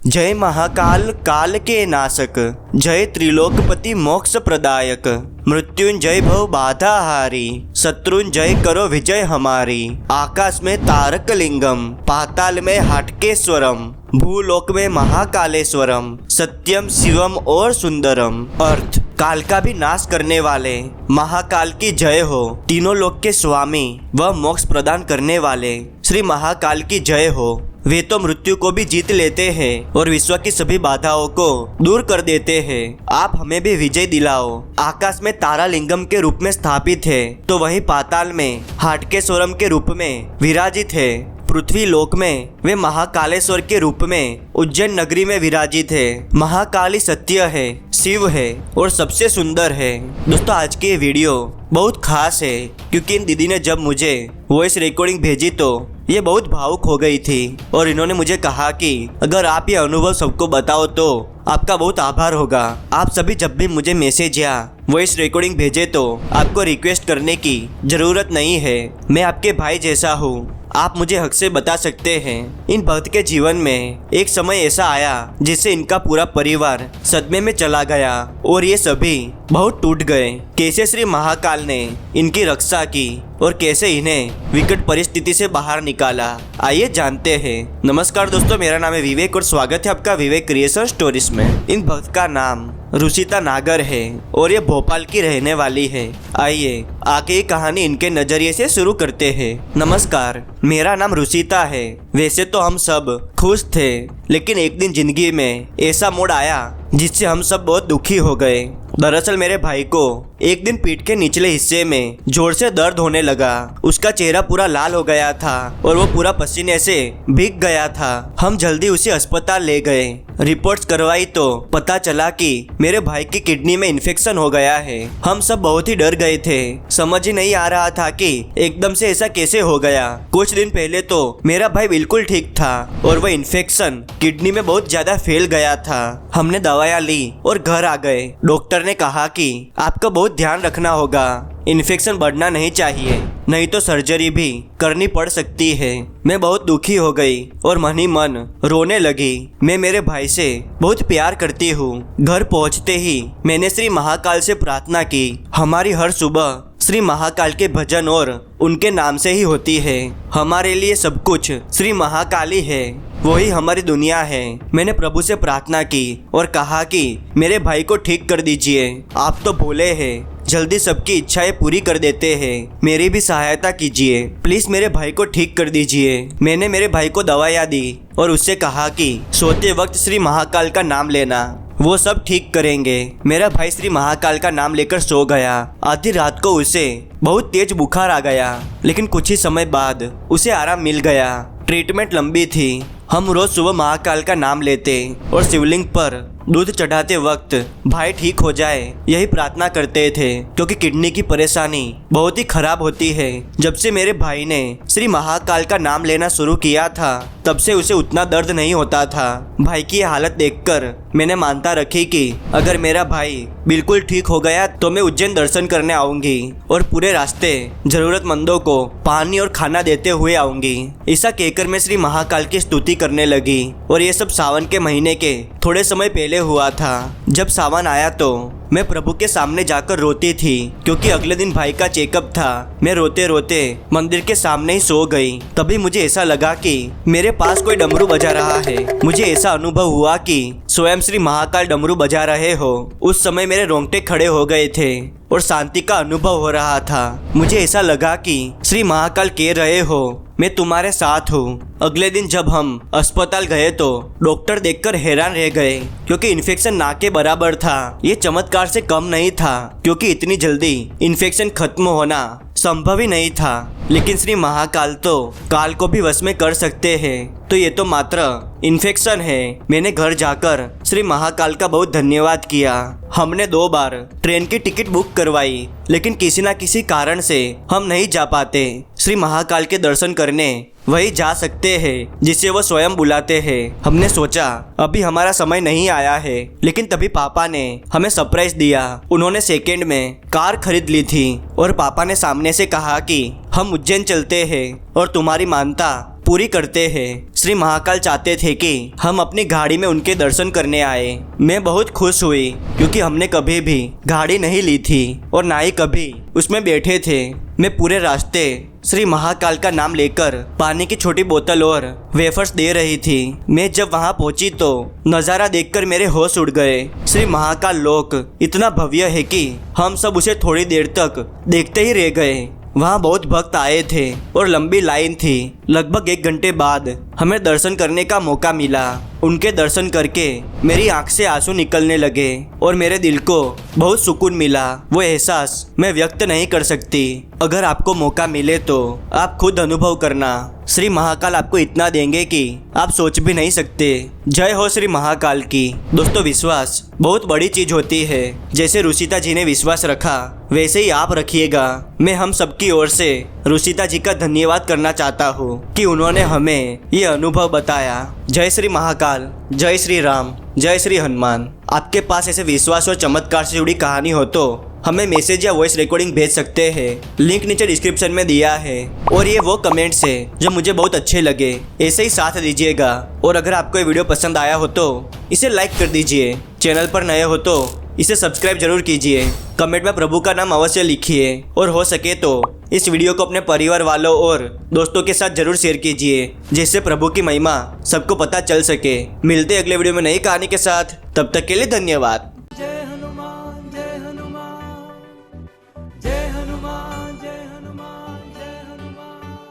जय महाकाल काल के नाशक, जय त्रिलोकपति मोक्ष प्रदायक, मृत्युंजय भव बाधा हारी, शत्रुंजय करो विजय हमारी। आकाश में तारक लिंगम, पाताल में हाटकेश्वरम, भूलोक में महाकालेश्वरम, सत्यम शिवम और सुंदरम। अर्थ, काल का भी नाश करने वाले महाकाल की जय हो। तीनों लोक के स्वामी व मोक्ष प्रदान करने वाले श्री महाकाल की जय हो। वे तो मृत्यु को भी जीत लेते हैं और विश्व की सभी बाधाओं को दूर कर देते हैं। आप हमें भी विजय दिलाओ। आकाश में तारा लिंगम के रूप में स्थापित है तो वहीं पाताल में हाटकेश्वरम के रूप में विराजित है। पृथ्वी लोक में वे महाकालेश्वर के रूप में उज्जैन नगरी में विराजित है। महाकाली सत्य है, शिव है और सबसे सुंदर है। दोस्तों, आज की ये वीडियो बहुत खास है क्योंकि इन दीदी ने जब मुझे वॉइस रिकॉर्डिंग भेजी तो ये बहुत भावुक हो गई थी और इन्होंने मुझे कहा कि अगर आप ये अनुभव सबको बताओ तो आपका बहुत आभार होगा। आप सभी जब भी मुझे मैसेज या वॉइस रिकॉर्डिंग भेजे तो आपको रिक्वेस्ट करने की जरूरत नहीं है। मैं आपके भाई जैसा हूँ, आप मुझे हक से बता सकते हैं। इन भक्त के जीवन में एक समय ऐसा आया जिससे इनका पूरा परिवार सदमे में चला गया और ये सभी बहुत टूट गए। कैसे श्री महाकाल ने इनकी रक्षा की और कैसे इन्हें विकट परिस्थिति से बाहर निकाला, आइए जानते हैं। नमस्कार दोस्तों, मेरा नाम है विवेक और स्वागत है आपका विवेक क्रिएशन स्टोरीज में। इन भक्त का नाम रुचिता नागर है और ये भोपाल की रहने वाली है। आइए आगे ये कहानी इनके नजरिए से शुरू करते हैं। नमस्कार, मेरा नाम रुचिता है। वैसे तो हम सब खुश थे, लेकिन एक दिन जिंदगी में ऐसा मोड़ आया जिससे हम सब बहुत दुखी हो गए। दरअसल मेरे भाई को एक दिन पीठ के निचले हिस्से में जोर से दर्द होने लगा। उसका चेहरा पूरा लाल हो गया था और वो पूरा पसीने से भीग गया था। हम जल्दी उसे अस्पताल ले गए। रिपोर्ट्स करवाई तो पता चला कि मेरे भाई की किडनी में इन्फेक्शन हो गया है। हम सब बहुत ही डर गए थे। समझ ही नहीं आ रहा था कि एकदम से ऐसा कैसे हो गया। कुछ दिन पहले तो मेरा भाई बिल्कुल ठीक था और वह इन्फेक्शन किडनी में बहुत ज्यादा फैल गया था। हमने दवाइयाँ ली और घर आ गए। डॉक्टर ने कहा कि आपका बहुत ध्यान रखना होगा, इन्फेक्शन बढ़ना नहीं चाहिए, नहीं तो सर्जरी भी करनी पड़ सकती है। मैं बहुत दुखी हो गई और मन ही मन रोने लगी। मैं मेरे भाई से बहुत प्यार करती हूँ। घर पहुँचते ही मैंने श्री महाकाल से प्रार्थना की। हमारी हर सुबह श्री महाकाल के भजन और उनके नाम से ही होती है। हमारे लिए सब कुछ श्री महाकाली है, वही हमारी दुनिया है। मैंने प्रभु से प्रार्थना की और कहा कि मेरे भाई को ठीक कर दीजिए। आप तो भोले हैं, जल्दी सबकी इच्छाएं पूरी कर देते हैं। मेरी भी सहायता कीजिए, प्लीज मेरे भाई को ठीक कर दीजिए। मैंने मेरे भाई को दवाइयाँ दी और उससे कहा कि सोते वक्त श्री महाकाल का नाम लेना, वो सब ठीक करेंगे। मेरा भाई श्री महाकाल का नाम लेकर सो गया। आधी रात को उसे बहुत तेज बुखार आ गया, लेकिन कुछ ही समय बाद उसे आराम मिल गया। ट्रीटमेंट लंबी थी। हम रोज सुबह महाकाल का नाम लेते और शिवलिंग पर दूध चढ़ाते वक्त भाई ठीक हो जाए यही प्रार्थना करते थे, क्योंकि किडनी की परेशानी बहुत ही खराब होती है। जब से मेरे भाई ने श्री महाकाल का नाम लेना शुरू किया था तब से उसे उतना दर्द नहीं होता था। भाई की हालत देखकर मैंने मानता रखी कि अगर मेरा भाई बिल्कुल ठीक हो गया तो मैं उज्जैन दर्शन करने आऊंगी और पूरे रास्ते जरूरतमंदों को पानी और खाना देते हुए आऊंगी। ऐसा कहकर मैं श्री महाकाल की स्तुति करने लगी और ये सब सावन के महीने के थोड़े समय पहले हुआ था। जब सावन आया तो मैं प्रभु के सामने जाकर रोती थी, क्योंकि अगले दिन भाई का चेकअप था। मैं रोते रोते मंदिर के सामने ही सो गई। तभी मुझे ऐसा लगा कि मेरे पास कोई डमरू बजा रहा है। मुझे ऐसा अनुभव हुआ कि स्वयं श्री महाकाल डमरू बजा रहे हो। उस समय मेरे रोंगटे खड़े हो गए थे और शांति का अनुभव हो रहा था। मुझे ऐसा लगा कि श्री महाकाल कह रहे हो, मैं तुम्हारे साथ हूँ। अगले दिन जब हम अस्पताल गए तो डॉक्टर देखकर हैरान रह गए, क्योंकि इन्फेक्शन ना के बराबर था। ये चमत्कार से कम नहीं था, क्योंकि इतनी जल्दी इन्फेक्शन खत्म होना संभव ही नहीं था। लेकिन श्री महाकाल तो काल को भी वश में कर सकते हैं, तो ये तो मात्र इन्फेक्शन है। मैंने घर जाकर श्री महाकाल का बहुत धन्यवाद किया। हमने 2 बार ट्रेन की टिकट बुक करवाई, लेकिन किसी न किसी कारण से हम नहीं जा पाते। श्री महाकाल के दर्शन करने वही जा सकते हैं जिसे वो स्वयं बुलाते हैं। हमने सोचा अभी हमारा समय नहीं आया है, लेकिन तभी पापा ने हमें सरप्राइज दिया। उन्होंने सेकेंड में कार खरीद ली थी और पापा ने सामने से कहा कि हम उज्जैन चलते हैं और तुम्हारी मानता पूरी करते हैं। श्री महाकाल चाहते थे कि हम अपनी गाड़ी में उनके दर्शन करने आए। मैं बहुत खुश हुई क्योंकि हमने कभी भी गाड़ी नहीं ली थी और ना ही कभी उसमें बैठे थे। मैं पूरे रास्ते श्री महाकाल का नाम लेकर पानी की छोटी बोतल और वेफर्स दे रही थी। मैं जब वहां पहुंची तो नज़ारा देखकर मेरे होश उड़ गए। श्री महाकाल लोक इतना भव्य है कि हम सब उसे थोड़ी देर तक देखते ही रह गए। वहाँ बहुत भक्त आए थे और लंबी लाइन थी। लगभग 1 घंटे बाद हमें दर्शन करने का मौका मिला। उनके दर्शन करके मेरी आंख से आंसू निकलने लगे और मेरे दिल को बहुत सुकून मिला। वो एहसास मैं व्यक्त नहीं कर सकती। अगर आपको मौका मिले तो आप खुद अनुभव करना। श्री महाकाल आपको इतना देंगे कि आप सोच भी नहीं सकते। जय हो श्री महाकाल की। दोस्तों, विश्वास बहुत बड़ी चीज होती है। जैसे रुचिता जी ने विश्वास रखा वैसे ही आप रखिएगा। मैं हम सबकी ओर से रुचिता जी का धन्यवाद करना चाहता हूँ कि उन्होंने हमें ये अनुभव बताया। जय श्री महाकाल, जय श्री राम, जय श्री हनुमान। आपके पास ऐसे विश्वास और चमत्कार से जुड़ी कहानी हो तो हमें मैसेज या वॉइस रिकॉर्डिंग भेज सकते हैं। लिंक नीचे डिस्क्रिप्शन में दिया है। और ये वो कमेंट्स है जो मुझे बहुत अच्छे लगे, ऐसे ही साथ दीजिएगा। और अगर आपको ये वीडियो पसंद आया हो तो इसे लाइक कर दीजिए। चैनल पर नए हो तो इसे सब्सक्राइब जरूर कीजिए। कमेंट में प्रभु का नाम अवश्य लिखिए और हो सके तो इस वीडियो को अपने परिवार वालों और दोस्तों के साथ जरूर शेयर कीजिए, जिससे प्रभु की महिमा सबको पता चल सके। मिलते अगले वीडियो में नई कहानी के साथ। तब तक के लिए धन्यवाद।